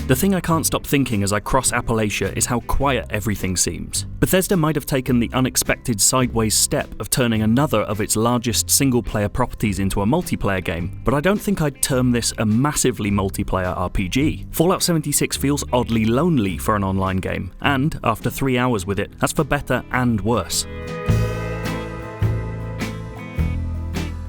The thing I can't stop thinking as I cross Appalachia is how quiet everything seems. Bethesda might have taken the unexpected sideways step of turning another of its largest single-player properties into a multiplayer game, but I don't think I'd term this a massively multiplayer RPG. Fallout 76 feels oddly lonely for an online game, and, after 3 hours with it, that's for better and worse.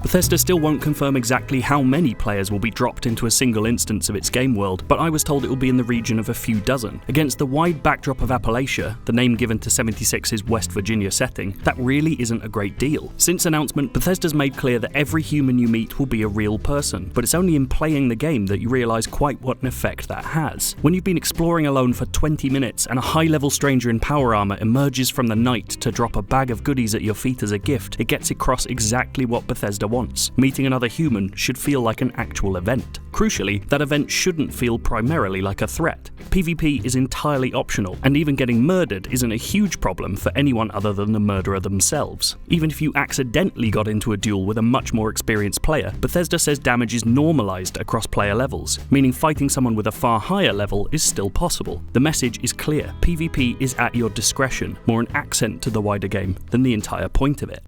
Bethesda still won't confirm exactly how many players will be dropped into a single instance of its game world, but I was told it will be in the region of a few dozen. Against the wide backdrop of Appalachia, the name given to 76's West Virginia setting, that really isn't a great deal. Since announcement, Bethesda's made clear that every human you meet will be a real person, but it's only in playing the game that you realise quite what an effect that has. When you've been exploring alone for 20 minutes and a high-level stranger in power armour emerges from the night to drop a bag of goodies at your feet as a gift, it gets across exactly what Bethesda wants. Meeting another human should feel like an actual event. Crucially, that event shouldn't feel primarily like a threat. PvP is entirely optional, and even getting murdered isn't a huge problem for anyone other than the murderer themselves. Even if you accidentally got into a duel with a much more experienced player, Bethesda says damage is normalized across player levels, meaning fighting someone with a far higher level is still possible. The message is clear: PvP is at your discretion, more an accent to the wider game than the entire point of it.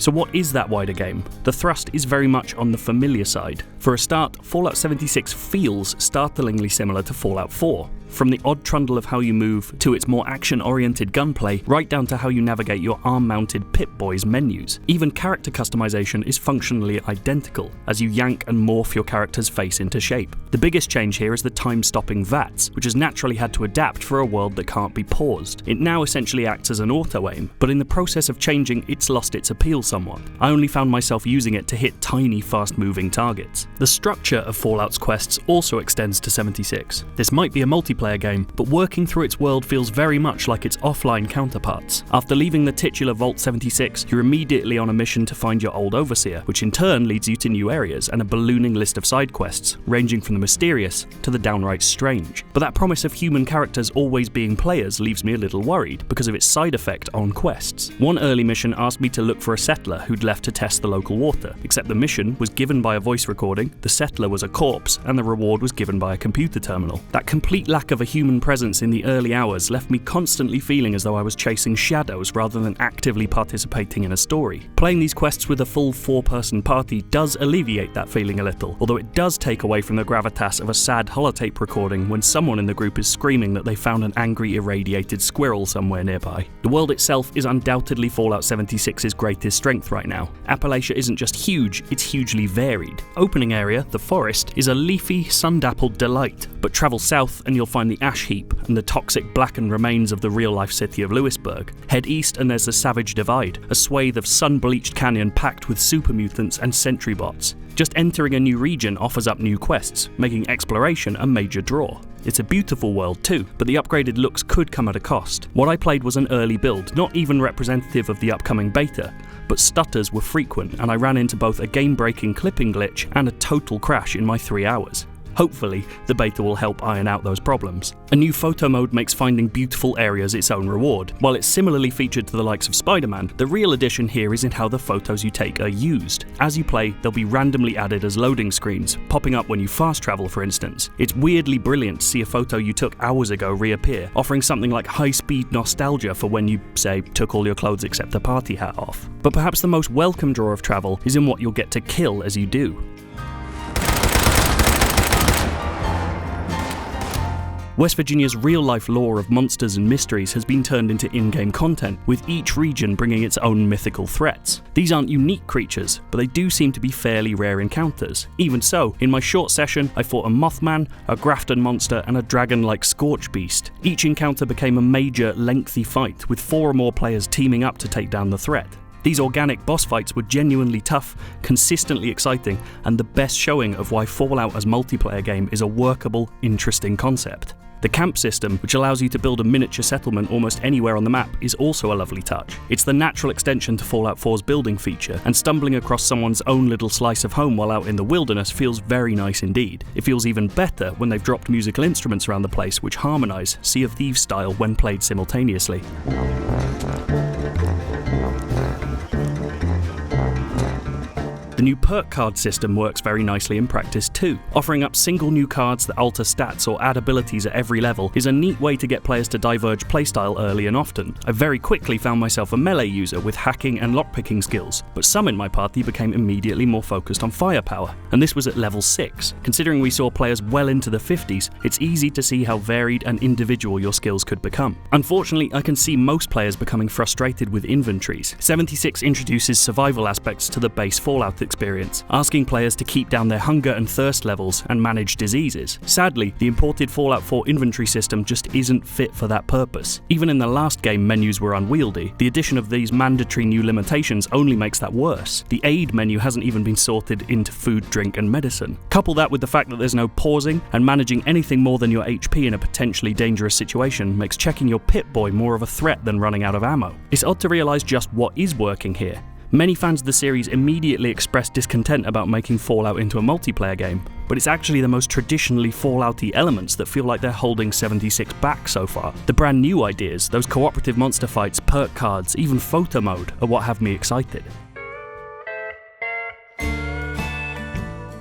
So what is that wider game? The thrust is very much on the familiar side. For a start, Fallout 76 feels startlingly similar to Fallout 4. From the odd trundle of how you move, to its more action-oriented gunplay, right down to how you navigate your arm-mounted Pip-Boy's menus. Even character customization is functionally identical, as you yank and morph your character's face into shape. The biggest change here is the time-stopping VATS, which has naturally had to adapt for a world that can't be paused. It now essentially acts as an auto-aim, but in the process of changing, it's lost its appeal somewhat. I only found myself using it to hit tiny, fast-moving targets. The structure of Fallout's quests also extends to 76. This might be a multiplayer game, but working through its world feels very much like its offline counterparts. After leaving the titular Vault 76, you're immediately on a mission to find your old overseer, which in turn leads you to new areas and a ballooning list of side quests, ranging from the mysterious to the downright strange. But that promise of human characters always being players leaves me a little worried because of its side effect on quests. One early mission asked me to look for a settler who'd left to test the local water, except the mission was given by a voice recording, the settler was a corpse, and the reward was given by a computer terminal. That complete lack of a human presence in the early hours left me constantly feeling as though I was chasing shadows rather than actively participating in a story. Playing these quests with a full 4-person party does alleviate that feeling a little, although it does take away from the gravitas of a sad holotape recording when someone in the group is screaming that they found an angry irradiated squirrel somewhere nearby. The world itself is undoubtedly Fallout 76's greatest strength right now. Appalachia isn't just huge, it's hugely varied. Opening area, the forest, is a leafy, sun-dappled delight, but travel south and you'll find the ash heap and the toxic blackened remains of the real-life city of Lewisburg. Head east and there's the Savage Divide, a swathe of sun-bleached canyon packed with super mutants and sentry bots. Just entering a new region offers up new quests, making exploration a major draw. It's a beautiful world too, but the upgraded looks could come at a cost. What I played was an early build, not even representative of the upcoming beta, but stutters were frequent and I ran into both a game-breaking clipping glitch and a total crash in my 3 hours. Hopefully, the beta will help iron out those problems. A new photo mode makes finding beautiful areas its own reward. While it's similarly featured to the likes of Spider-Man, the real addition here is in how the photos you take are used. As you play, they'll be randomly added as loading screens, popping up when you fast travel for instance. It's weirdly brilliant to see a photo you took hours ago reappear, offering something like high-speed nostalgia for when you, say, took all your clothes except the party hat off. But perhaps the most welcome draw of travel is in what you'll get to kill as you do. West Virginia's real-life lore of monsters and mysteries has been turned into in-game content, with each region bringing its own mythical threats. These aren't unique creatures, but they do seem to be fairly rare encounters. Even so, in my short session, I fought a Mothman, a Grafton monster, and a dragon-like Scorch Beast. Each encounter became a major, lengthy fight, with 4 or more players teaming up to take down the threat. These organic boss fights were genuinely tough, consistently exciting, and the best showing of why Fallout as multiplayer game is a workable, interesting concept. The camp system, which allows you to build a miniature settlement almost anywhere on the map, is also a lovely touch. It's the natural extension to Fallout 4's building feature, and stumbling across someone's own little slice of home while out in the wilderness feels very nice indeed. It feels even better when they've dropped musical instruments around the place which harmonise Sea of Thieves style when played simultaneously. The new Perk card system works very nicely in practice too. Offering up single new cards that alter stats or add abilities at every level is a neat way to get players to diverge playstyle early and often. I very quickly found myself a melee user with hacking and lockpicking skills, but some in my party became immediately more focused on firepower, and this was at level 6. Considering we saw players well into the 50s, it's easy to see how varied and individual your skills could become. Unfortunately, I can see most players becoming frustrated with inventories. 76 introduces survival aspects to the base Fallout experience, asking players to keep down their hunger and thirst levels and manage diseases. Sadly, the imported Fallout 4 inventory system just isn't fit for that purpose. Even in the last game, menus were unwieldy. The addition of these mandatory new limitations only makes that worse. The aid menu hasn't even been sorted into food, drink, and medicine. Couple that with the fact that there's no pausing, and managing anything more than your HP in a potentially dangerous situation makes checking your Pip-Boy more of a threat than running out of ammo. It's odd to realise just what is working here. Many fans of the series immediately expressed discontent about making Fallout into a multiplayer game, but it's actually the most traditionally Fallout-y elements that feel like they're holding 76 back so far. The brand new ideas, those cooperative monster fights, perk cards, even photo mode, are what have me excited.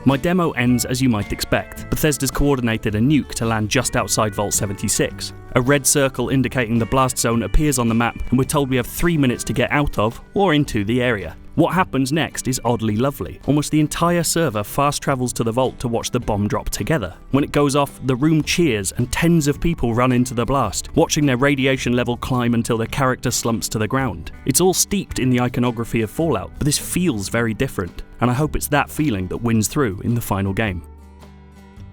My demo ends as you might expect. Bethesda's coordinated a nuke to land just outside Vault 76. A red circle indicating the blast zone appears on the map, and we're told we have 3 minutes to get out of, or into, the area. What happens next is oddly lovely. Almost the entire server fast travels to the vault to watch the bomb drop together. When it goes off, the room cheers and tens of people run into the blast, watching their radiation level climb until their character slumps to the ground. It's all steeped in the iconography of Fallout, but this feels very different, and I hope it's that feeling that wins through in the final game.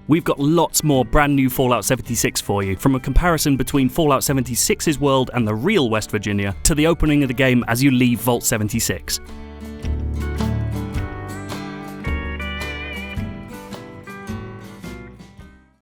We've got lots more brand new Fallout 76 for you, from a comparison between Fallout 76's world and the real West Virginia, to the opening of the game as you leave Vault 76.